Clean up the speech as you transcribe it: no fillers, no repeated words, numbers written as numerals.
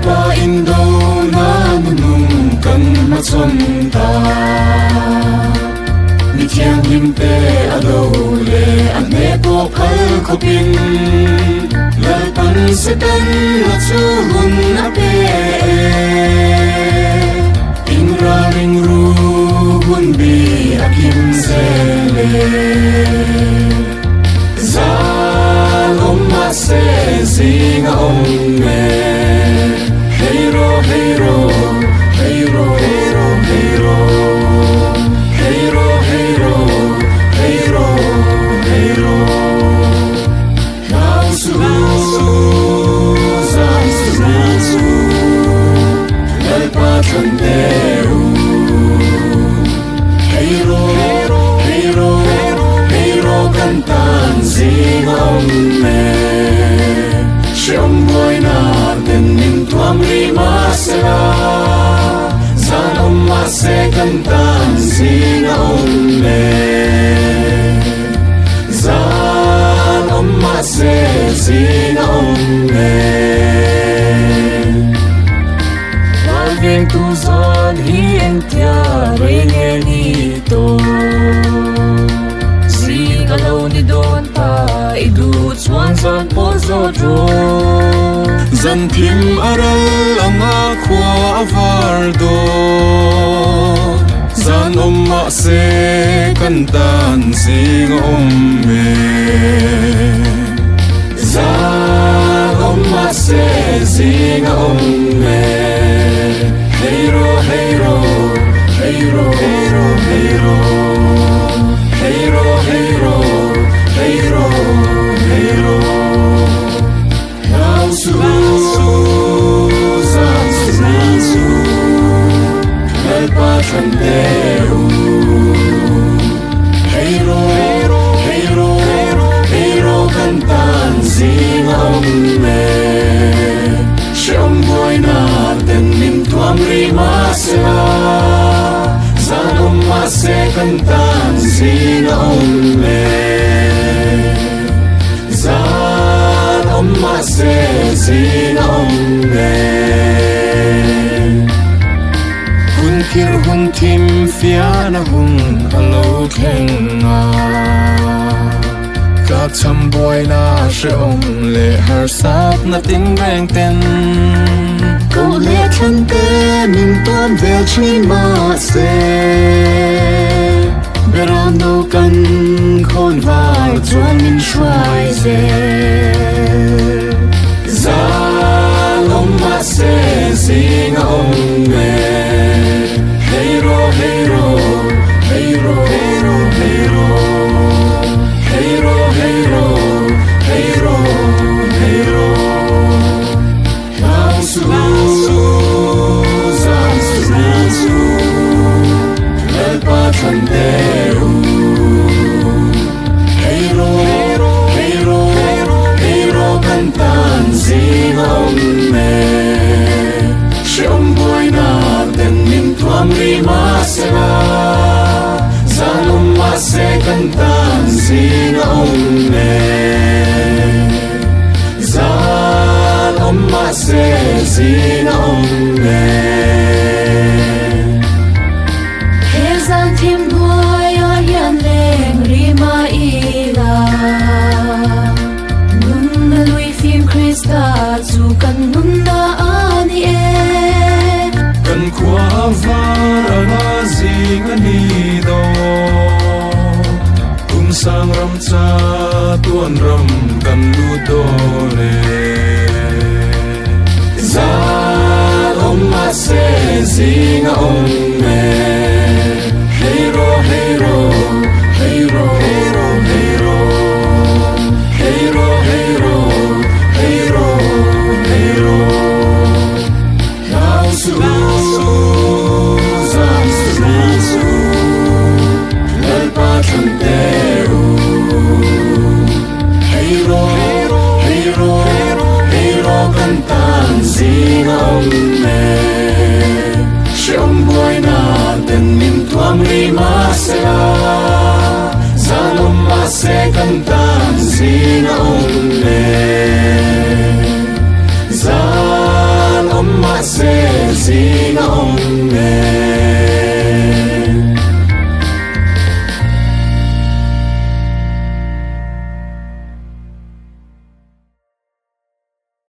pa indo na nung kan machon ta ni thiang him te alo le ane po phal khopin lal pan se tan la chu hun ape in ra ring ru hun bi akim zele Zaloma se zinga ome Heiro, heiro, heiro, heiro, heiro Heiro, heiro, heiro, heiro Lausu, zansu, Lel patron Deu Heiro, heiro, heiro, heiro Cantan zinga ome Siom boy na den nim tuam rima sela Zan omma se cantan zinga ome Zan omma se zinga ome Lalving tu zon hien tia ringe ni to Zinga lo ni don ta idu chuan zan po zo dro Zan thim aral anga khwa avar do Zan omma se kantan zinga omme Zan omma se zinga omme Heiro, heiro, heiro, heiro, heiro Heiro, heiro, heiro, heiro Lausu, zansu Lel patron Deu Heiro, heiro, heiro Cantan zinga ome Siom boy na den nim tuam rima sela Zan omma se cantan zinga ome Zan omma se zinga ome Hun kir hun tim fiana hun alo kenga Ka cham boy na she om le har sap na ting reng ten Câu lệ chân tê mình tuôn về chi mà se Berano kan khôn vai chuan min shwai ze Zaloma se zinga ome Heiro, heiro, heiro, heiro, heiro Heiro, heiro, heiro, heiro Lausu, zansu Lel patron Deu Heiro, heiro, heiro Cantan zinga ome Siom boy na den nim tuam rima sela Zan omma se cantan zinga ome Zan omma se zinga ome Hezan tim boy a hian leng rima ila Nun na lui phim Krista chu kan nun na ani e Kan khwa var anga zinga ni do Sang ram cha tuan ram kan lu do re Zaloma se zinga ome Heiro, heiro, heiro, heiro, heiro Heiro, heiro, heiro, heiro Lausu, zansu Lel patron Deu Heiro, heiro, heiro Cantan zinga ome Siom boy na den nim tuam rima sela Zan omma se cantan zinga ome Zan omma gì